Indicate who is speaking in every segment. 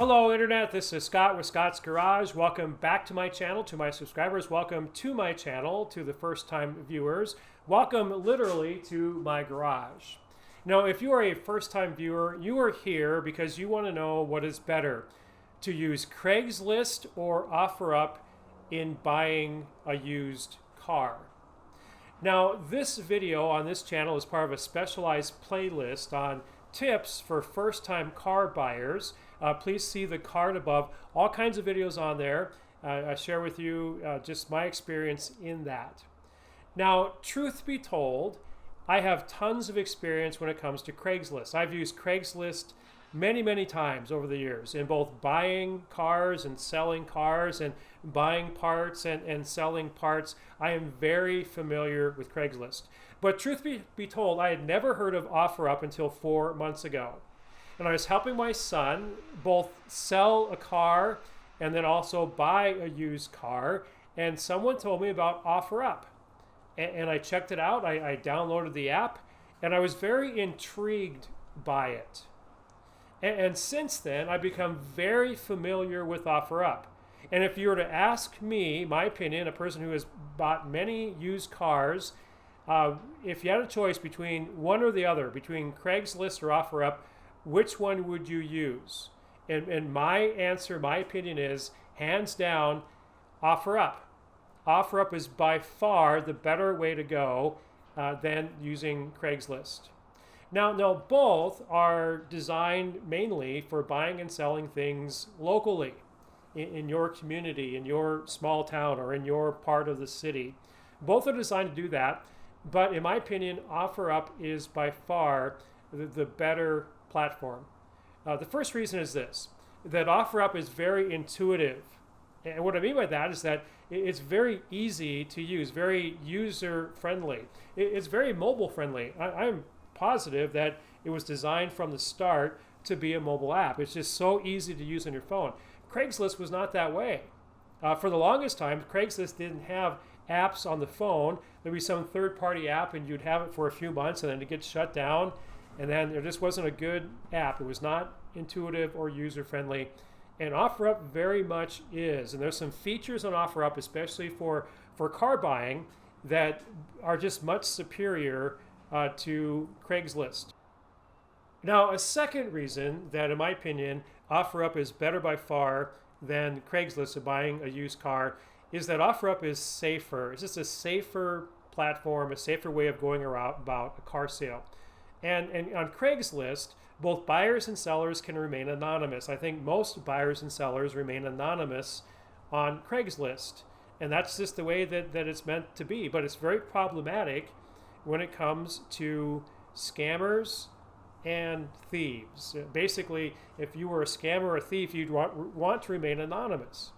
Speaker 1: Hello Internet, this is Scott with Scott's Garage. Welcome back to my channel, to my subscribers. Welcome to my channel, to the first time viewers. Welcome literally to my garage. Now, if you are a first time viewer, you are here because you want to know what is better, to use Craigslist or OfferUp in buying a used car. Now, this video on this channel is part of a specialized playlist on tips for first-time car buyers. Please see the card above. All kinds of videos on there. I share with you just my experience in that. Now, truth be told, I have tons of experience when it comes to Craigslist. I've used Craigslist many times over the years in both buying cars and selling cars and buying parts and selling parts. I am very familiar with Craigslist. But truth be told, I had never heard of OfferUp until 4 months ago. And I was helping my son both sell a car and then also buy a used car. And someone told me about OfferUp. And I checked it out. I downloaded the app and I was very intrigued by it. And since then, I've become very familiar with OfferUp. And if you were to ask me, my opinion, a person who has bought many used cars, if you had a choice between one or the other, between Craigslist or OfferUp, which one would you use? And my answer, my opinion is, hands down, OfferUp. OfferUp is by far the better way to go than using Craigslist. Now, both are designed mainly for buying and selling things locally in your community, in your small town, or in your part of the city. Both are designed to do that, but in my opinion, OfferUp is by far the better platform. The first reason is this, that OfferUp is very intuitive. And what I mean by that is that it's very easy to use, very user-friendly. It's very mobile-friendly. I'm positive that it was designed from the start to be a mobile app. It's just so easy to use on your phone. Craigslist was not that way. For the longest time, Craigslist didn't have apps on the phone. There'd be some third-party app and you'd have it for a few months and then it gets shut down, and then there just wasn't a good app. It was not intuitive or user-friendly. And OfferUp very much is. And there's some features on OfferUp, especially for car buying, that are just much superior to Craigslist. Now, a second reason that, in my opinion, OfferUp is better by far than Craigslist of buying a used car is that OfferUp is safer. It's just a safer platform, a safer way of going about a car sale. And on Craigslist, both buyers and sellers can remain anonymous. I think most buyers and sellers remain anonymous on Craigslist. And that's just the way that it's meant to be. But it's very problematic when it comes to scammers and thieves. Basically, if you were a scammer or a thief, you'd want to remain anonymous.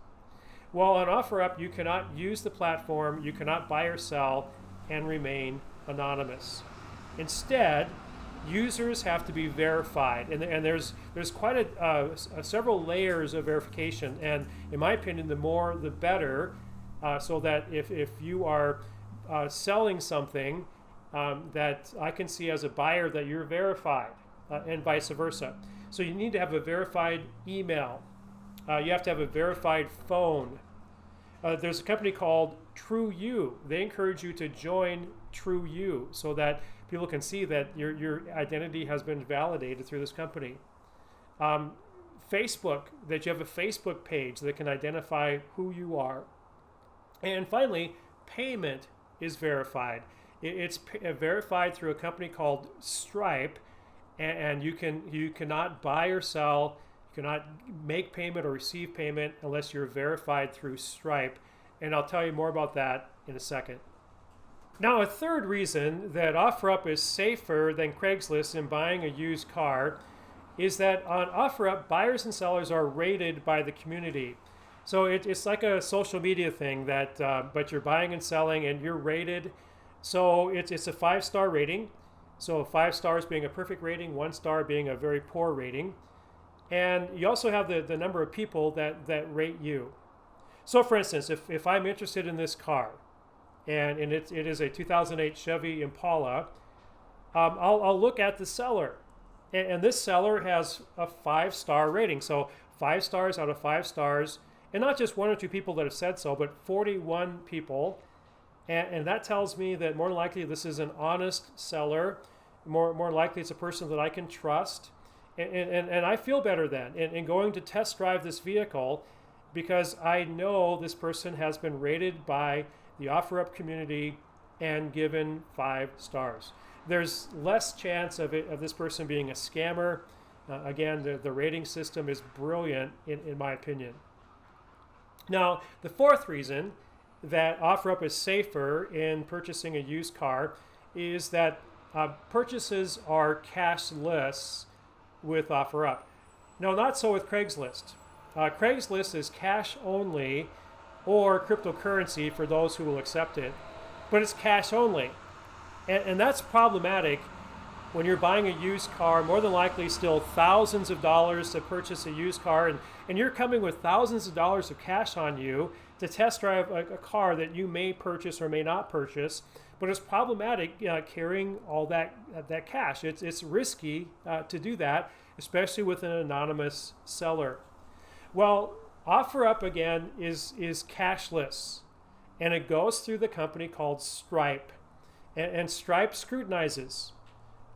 Speaker 1: Well, on OfferUp, you cannot use the platform, you cannot buy or sell and remain anonymous. Instead, users have to be verified, and there's quite several layers of verification, and in my opinion, the more the better, so that if you are selling something that I can see as a buyer that you're verified, and vice versa. So you need to have a verified email. You have to have a verified phone. There's a company called TrueU. They encourage you to join TrueU so that people can see that your identity has been validated through this company. Facebook, that you have a Facebook page that can identify who you are. And finally, payment is verified. It's verified through a company called Stripe, and you cannot buy or sell, you cannot make payment or receive payment unless you're verified through Stripe. And I'll tell you more about that in a second. Now, a third reason that OfferUp is safer than Craigslist in buying a used car is that on OfferUp, buyers and sellers are rated by the community. So it's like a social media thing that, but you're buying and selling and you're rated. So it's a 5-star rating. So 5 stars being a perfect rating, 1 star being a very poor rating. And you also have the number of people that rate you. So for instance, if I'm interested in this car, and it is a 2008 Chevy Impala, I'll look at the seller. And this seller has a 5-star rating. So 5 stars out of 5 stars, and not just 1 or 2 people that have said so, but 41 people. And that tells me that more than likely this is an honest seller. More likely it's a person that I can trust. And I feel better then in going to test drive this vehicle, because I know this person has been rated by the OfferUp community and given 5 stars. There's less chance of this person being a scammer. Again, the rating system is brilliant in my opinion. Now, the fourth reason that OfferUp is safer in purchasing a used car is that purchases are cashless with OfferUp. No, not so with Craigslist. Craigslist is cash only or cryptocurrency for those who will accept it, but it's cash only. And that's problematic when you're buying a used car, more than likely still thousands of dollars to purchase a used car, and you're coming with thousands of dollars of cash on you to test drive a car that you may purchase or may not purchase. But it's problematic carrying all that cash. It's risky to do that, especially with an anonymous seller. Well, OfferUp again is cashless, and it goes through the company called Stripe, and Stripe scrutinizes.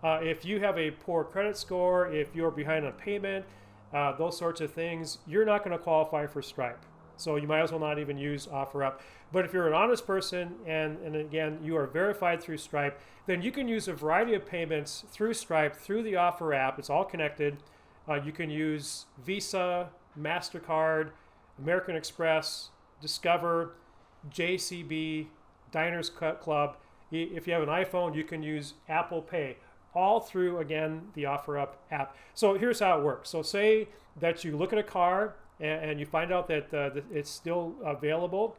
Speaker 1: If you have a poor credit score, if you're behind on payment, those sorts of things, you're not going to qualify for Stripe. So you might as well not even use OfferUp. But if you're an honest person, and again, you are verified through Stripe, then you can use a variety of payments through Stripe, through the Offer app. It's all connected. You can use Visa, MasterCard, American Express, Discover, JCB, Diners Club. If you have an iPhone, you can use Apple Pay, all through, again, the OfferUp app. So here's how it works. So say that you look at a car and you find out that it's still available,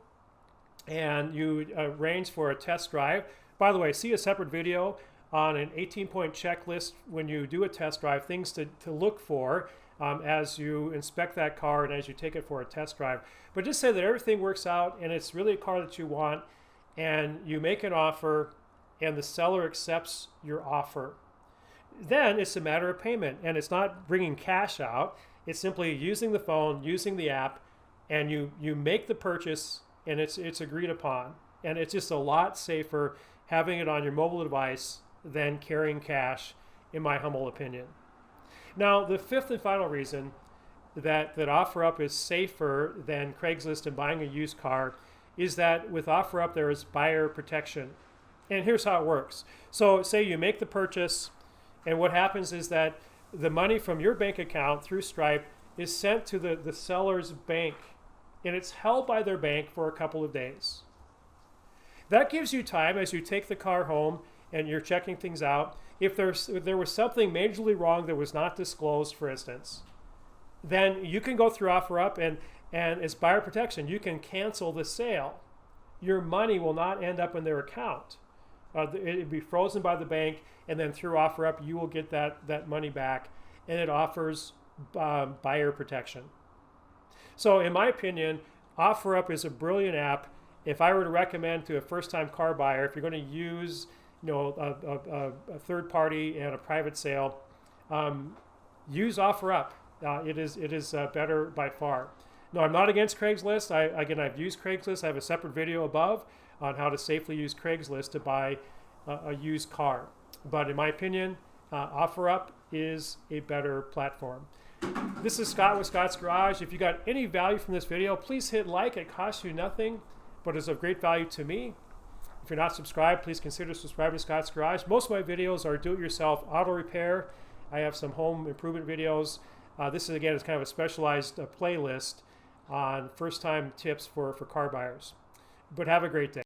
Speaker 1: and you arrange for a test drive. By the way, see a separate video on an 18-point checklist when you do a test drive, things to look for as you inspect that car and as you take it for a test drive. But just say that everything works out and it's really a car that you want, and you make an offer and the seller accepts your offer. Then it's a matter of payment, and it's not bringing cash out. It's simply using the phone, using the app, and you make the purchase, and it's agreed upon. And it's just a lot safer having it on your mobile device than carrying cash, in my humble opinion. Now, the fifth and final reason that OfferUp is safer than Craigslist and buying a used car is that with OfferUp there is buyer protection. And here's how it works. So say you make the purchase, and what happens is that the money from your bank account through Stripe is sent to the seller's bank, and it's held by their bank for a couple of days. That gives you time as you take the car home and you're checking things out. If there was something majorly wrong that was not disclosed, for instance, then you can go through OfferUp and as buyer protection, you can cancel the sale. Your money will not end up in their account. It'll be frozen by the bank, and then through OfferUp, you will get that money back, and it offers buyer protection. So in my opinion, OfferUp is a brilliant app. If I were to recommend to a first-time car buyer, if you're going to use a third party and a private sale, use OfferUp. It is better by far. No, I'm not against Craigslist. I've used Craigslist. I have a separate video above on how to safely use Craigslist to buy a used car. But in my opinion, OfferUp is a better platform. This is Scott with Scott's Garage. If you got any value from this video, please hit like. It costs you nothing, but is of great value to me. If you're not subscribed, please consider subscribing to Scott's Garage. Most of my videos are do-it-yourself auto repair. I have some home improvement videos. This is, again, it's kind of a specialized playlist on first-time tips for car buyers. But have a great day.